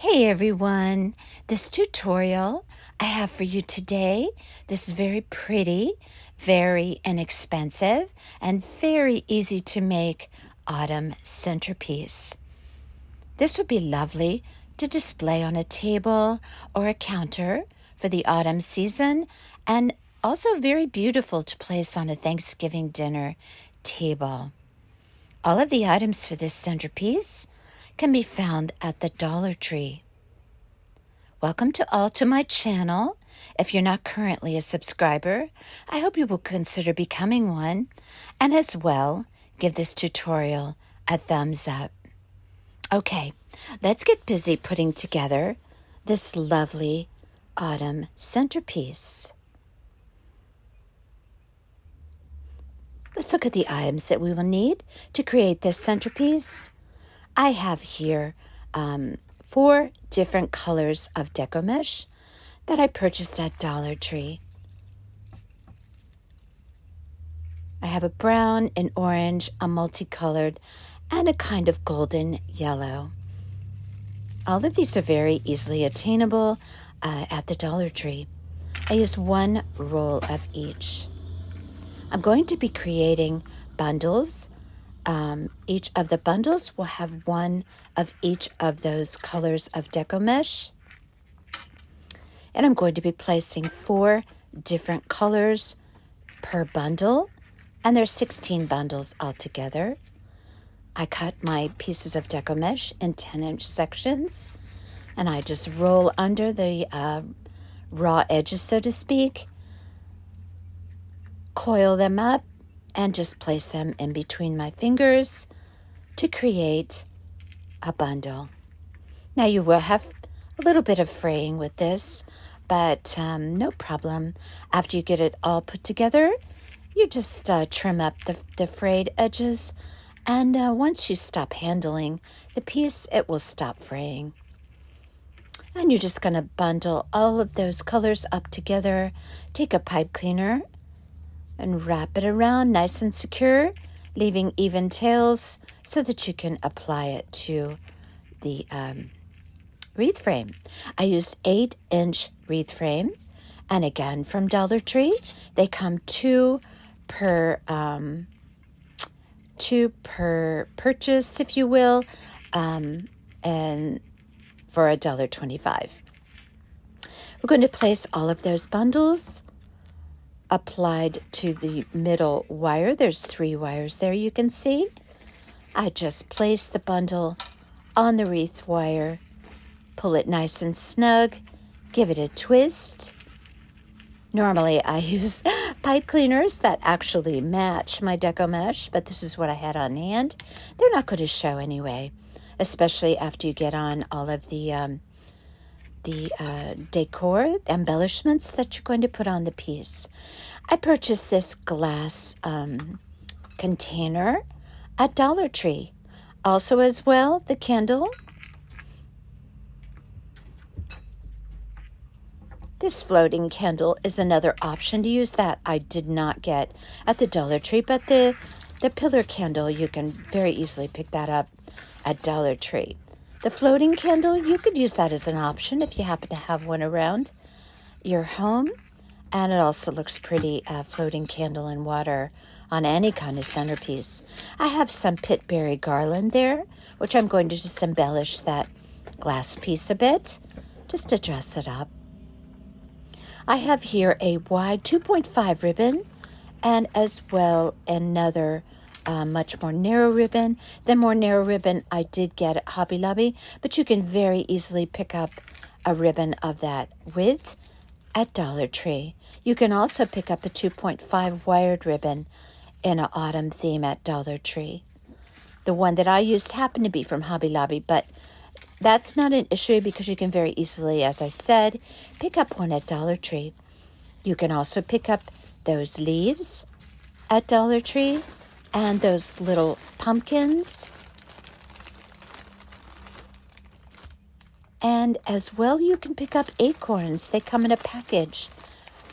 Hey everyone, this tutorial I have for you today, this is very pretty, very inexpensive, and very easy to make autumn centerpiece. This would be lovely to display on a table or a counter for the autumn season, and also very beautiful to place on a Thanksgiving dinner table. All of the items for this centerpiece can be found at the Dollar Tree. Welcome to my channel. If you're not currently a subscriber, I hope you will consider becoming one, and as well, give this tutorial a thumbs up. Okay, let's get busy putting together this lovely autumn centerpiece. Let's look at the items that we will need to create this centerpiece. I have here 4 different colors of Decor mesh that I purchased at Dollar Tree. I have a brown, an orange, a multicolored, and a kind of golden yellow. All of these are very easily attainable at the Dollar Tree. I use 1 roll of each. I'm going to be creating bundles. Each of the bundles will have 1 of each of those colors of Decor mesh. And I'm going to be placing 4 different colors per bundle, and there's 16 bundles altogether. I cut my pieces of Decor mesh in 10-inch sections, and I just roll under the raw edges, so to speak, coil them up, and just place them in between my fingers to create a bundle. Now you will have a little bit of fraying with this, but no problem. After you get it all put together, you just trim up the frayed edges, and once you stop handling the piece, it will stop fraying. And you're just going to bundle all of those colors up together. Take a pipe cleaner and wrap it around nice and secure, leaving even tails so that you can apply it to the wreath frame. I used 8-inch wreath frames, and again from Dollar Tree. They come 2 per purchase, if you will, and for $1.25. We're going to place all of those bundles applied to the middle wire. There's 3 wires there, you can see. I just place the bundle on the wreath wire, pull it nice and snug, give it a twist. Normally I use pipe cleaners that actually match my Decor mesh, but this is what I had on hand. They're not going to show anyway, especially after you get on all of the decor embellishments that you're going to put on the piece. I purchased this glass container at Dollar Tree. Also as well, the candle. This floating candle is another option to use that I did not get at the Dollar Tree, but the pillar candle, you can very easily pick that up at Dollar Tree. The floating candle, you could use that as an option if you happen to have one around your home. And it also looks pretty, floating candle in water on any kind of centerpiece. I have some pitberry garland there, which I'm going to just embellish that glass piece a bit, just to dress it up. I have here a wide 2.5 ribbon, and as well another much more narrow ribbon. The more narrow ribbon I did get at Hobby Lobby, but you can very easily pick up a ribbon of that width at Dollar Tree. You can also pick up a 2.5 wired ribbon in an autumn theme at Dollar Tree. The one that I used happened to be from Hobby Lobby, but that's not an issue because you can very easily, as I said, pick up one at Dollar Tree. You can also pick up those leaves at Dollar Tree and those little pumpkins. And as well, you can pick up acorns. They come in a package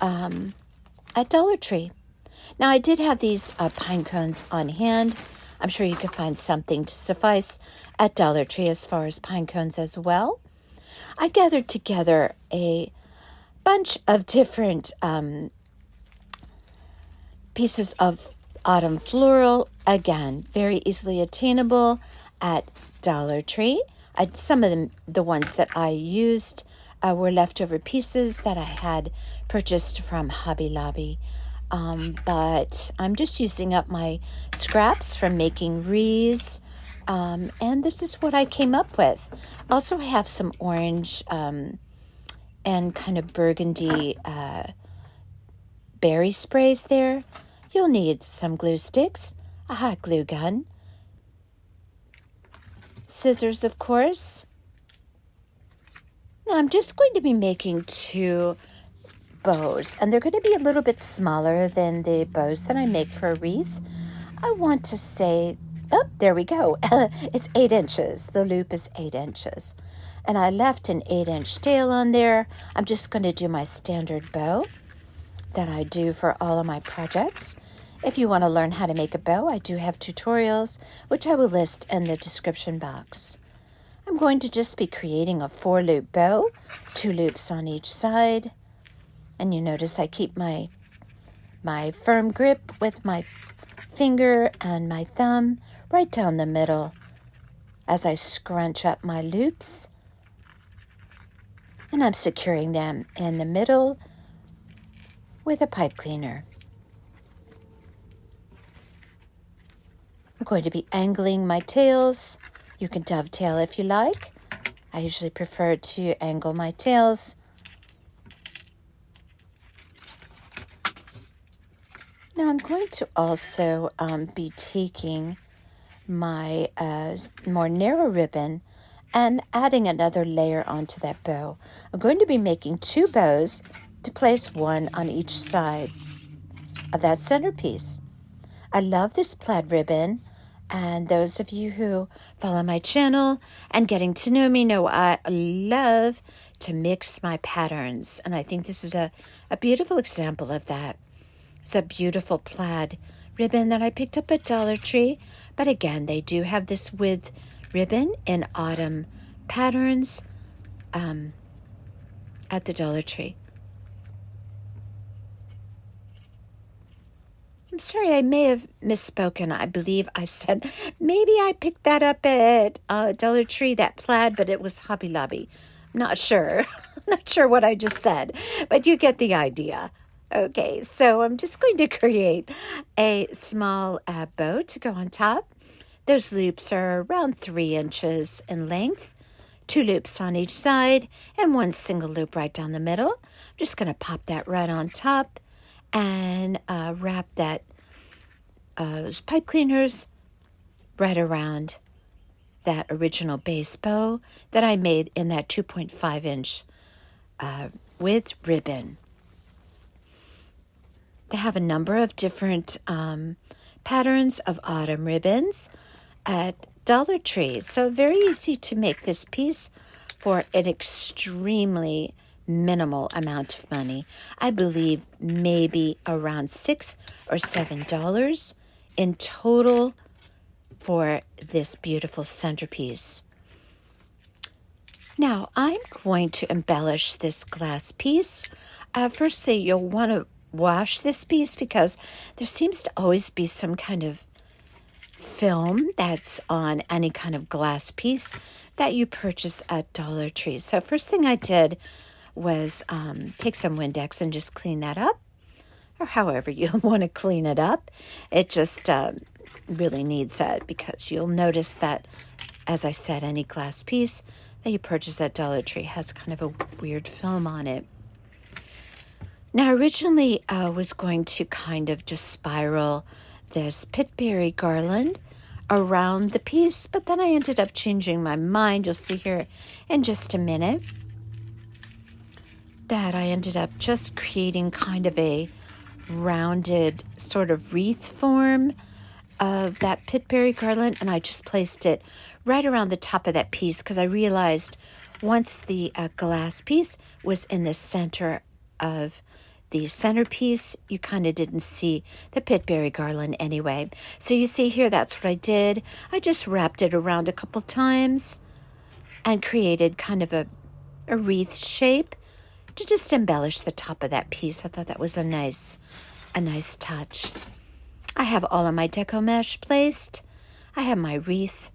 at Dollar Tree. Now, I did have these pine cones on hand. I'm sure you could find something to suffice at Dollar Tree as far as pine cones as well. I gathered together a bunch of different pieces of autumn floral, again, very easily attainable at Dollar Tree. Some of them, the ones that I used, were leftover pieces that I had purchased from Hobby Lobby. But I'm just using up my scraps from making wreaths, and this is what I came up with. Also, I have some orange and kind of burgundy berry sprays there. You'll need some glue sticks, a hot glue gun, scissors, of course. Now I'm just going to be making 2 bows, and they're going to be a little bit smaller than the bows that I make for a wreath. I want to say, oh, there we go. It's 8 inches. The loop is 8 inches. And I left an 8-inch tail on there. I'm just going to do my standard bow that I do for all of my projects. If you want to learn how to make a bow, I do have tutorials, which I will list in the description box. I'm going to just be creating a 4-loop bow, 2 loops on each side. And you notice I keep my firm grip with my finger and my thumb right down the middle as I scrunch up my loops. And I'm securing them in the middle with a pipe cleaner. I'm going to be angling my tails. You can dovetail if you like. I usually prefer to angle my tails. Now I'm going to also be taking my more narrow ribbon and adding another layer onto that bow. I'm going to be making 2 bows to place one on each side of that centerpiece. I love this plaid ribbon, and those of you who follow my channel and getting to know me know I love to mix my patterns, and I think this is a beautiful example of that. It's a beautiful plaid ribbon that I picked up at Dollar Tree, but again, they do have this with ribbon in autumn patterns at the Dollar Tree. I'm sorry, I may have misspoken. I believe I said maybe I picked that up at Dollar Tree, that plaid, but it was Hobby Lobby. I'm not sure. I'm not sure what I just said, but you get the idea. Okay, so I'm just going to create a small bow to go on top. Those loops are around 3 inches in length, 2 loops on each side, and 1 single loop right down the middle. I'm just going to pop that right on top and wrap that those pipe cleaners right around that original base bow that I made in that 2.5 inch with ribbon. They have a number of different patterns of autumn ribbons at Dollar Tree. So very easy to make this piece for an extremely minimal amount of money. I believe maybe around $6 or $7 in total for this beautiful centerpiece. Now I'm going to embellish this glass piece. Firstly, you'll want to wash this piece because there seems to always be some kind of film that's on any kind of glass piece that you purchase at Dollar Tree. So first thing I did was take some Windex and just clean that up, or however you want to clean it up. It just really needs that because you'll notice that, as I said, any glass piece that you purchase at Dollar Tree has kind of a weird film on it. Now, originally, I was going to kind of just spiral this pitberry garland around the piece, but then I ended up changing my mind. You'll see here in just a minute that I ended up just creating kind of a rounded sort of wreath form of that pitberry garland, and I just placed it right around the top of that piece because I realized once the glass piece was in the center of the centerpiece, you kind of didn't see the pitberry garland anyway. So you see here, that's what I did. I just wrapped it around a couple times and created kind of a a wreath shape to just embellish the top of that piece. I thought that was a nice touch. I have all of my deco mesh placed. I have my wreath,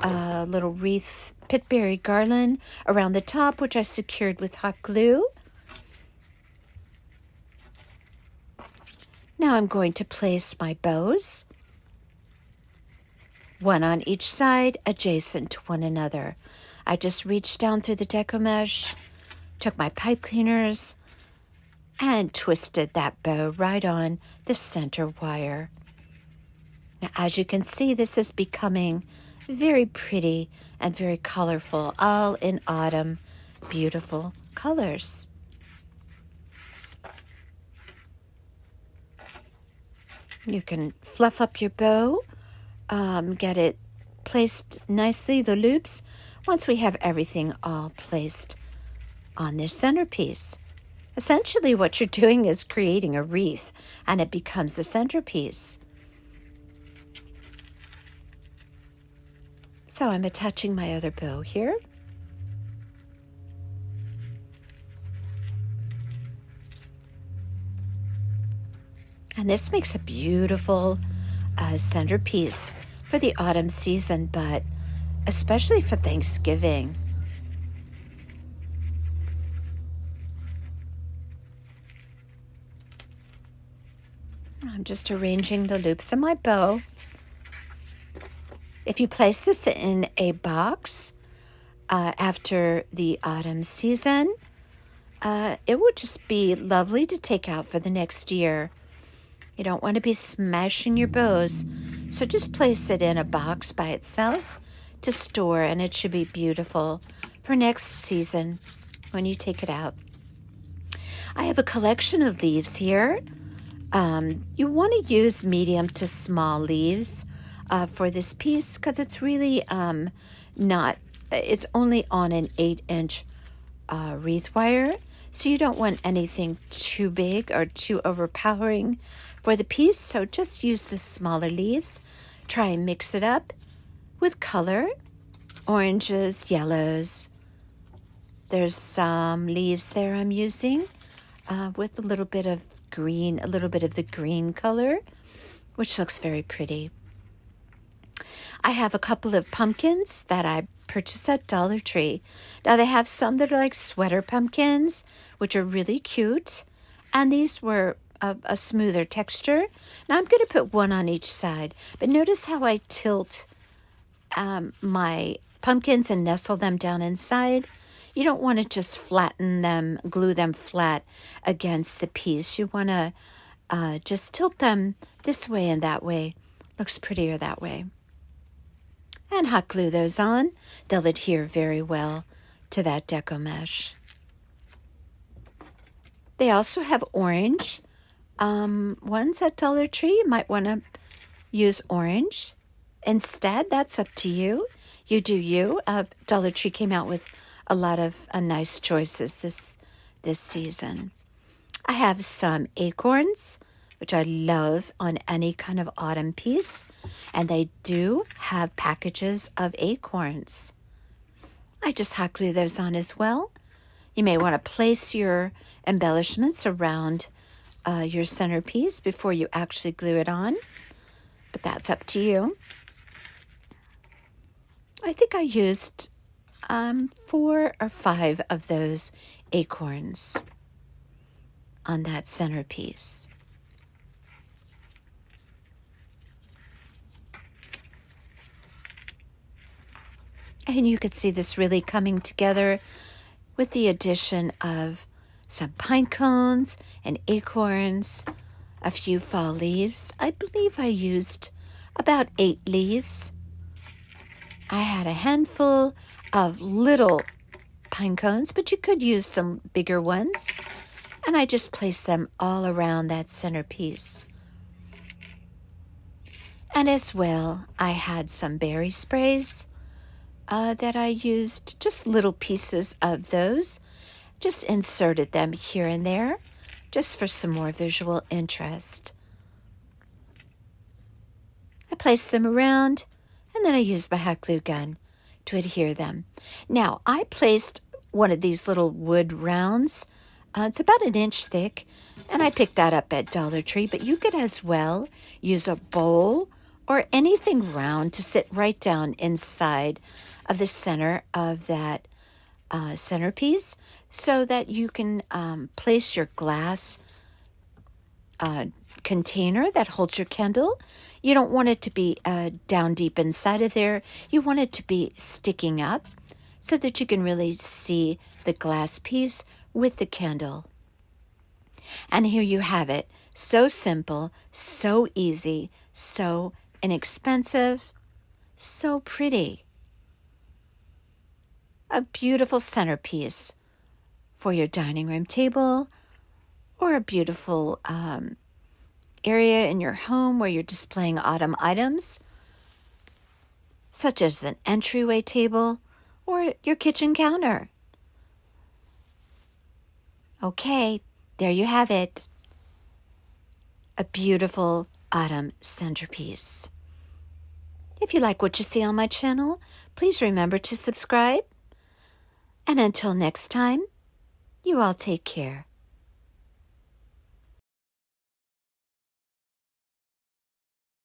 little wreath pitberry garland around the top, which I secured with hot glue. Now I'm going to place my bows, one on each side, adjacent to one another. I just reached down through the deco mesh, took my pipe cleaners, and twisted that bow right on the center wire. Now, as you can see, this is becoming very pretty and very colorful, all in autumn, beautiful colors. You can fluff up your bow, get it placed nicely, the loops, once we have everything all placed on this centerpiece. Essentially, what you're doing is creating a wreath, and it becomes a centerpiece. So I'm attaching my other bow here. And this makes a beautiful centerpiece for the autumn season, but especially for Thanksgiving. I'm just arranging the loops in my bow. If you place this in a box after the autumn season, it would just be lovely to take out for the next year. You don't want to be smashing your bows, so just place it in a box by itself to store, and it should be beautiful for next season when you take it out. I have a collection of leaves here. You want to use medium to small leaves for this piece because it's really it's only on an 8-inch wreath wire, so you don't want anything too big or too overpowering for the piece, so just use the smaller leaves. Try and mix it up with color, oranges, yellows. There's some leaves there I'm using with a little bit of green, a little bit of the green color, which looks very pretty. I have a couple of pumpkins that I purchased at Dollar Tree. Now they have some that are like sweater pumpkins, which are really cute, and these were a smoother texture. Now I'm going to put one on each side, but notice how I tilt my pumpkins and nestle them down inside. You don't want to just flatten them, glue them flat against the piece. You want to just tilt them this way and that way. Looks prettier that way. And hot glue those on. They'll adhere very well to that deco mesh. They also have orange ones at Dollar Tree. You might want to use orange instead. That's up to you. You do you. Dollar Tree came out with a lot of nice choices this season. I have some acorns, which I love on any kind of autumn piece, and they do have packages of acorns. I just hot glue those on as well. You may want to place your embellishments around your centerpiece before you actually glue it on, but that's up to you. I think I used 4 or 5 of those acorns on that centerpiece. And you could see this really coming together with the addition of some pine cones and acorns, a few fall leaves. I believe I used about 8 leaves. I had a handful of little pine cones, but you could use some bigger ones. And I just placed them all around that centerpiece. And as well, I had some berry sprays that I used, just little pieces of those. Just inserted them here and there, just for some more visual interest. I placed them around, and then I used my hot glue gun to adhere them. Now, I placed one of these little wood rounds. It's about an inch thick, and I picked that up at Dollar Tree, but you could as well use a bowl or anything round to sit right down inside of the center of that centerpiece so that you can place your glass container that holds your candle. You don't want it to be down deep inside of there. You want it to be sticking up so that you can really see the glass piece with the candle. And here you have it. So simple, so easy, so inexpensive, so pretty. A beautiful centerpiece for your dining room table or a beautiful area in your home where you're displaying autumn items, such as an entryway table or your kitchen counter. Okay, there you have it. A beautiful autumn centerpiece. If you like what you see on my channel, please remember to subscribe. And until next time, you all take care.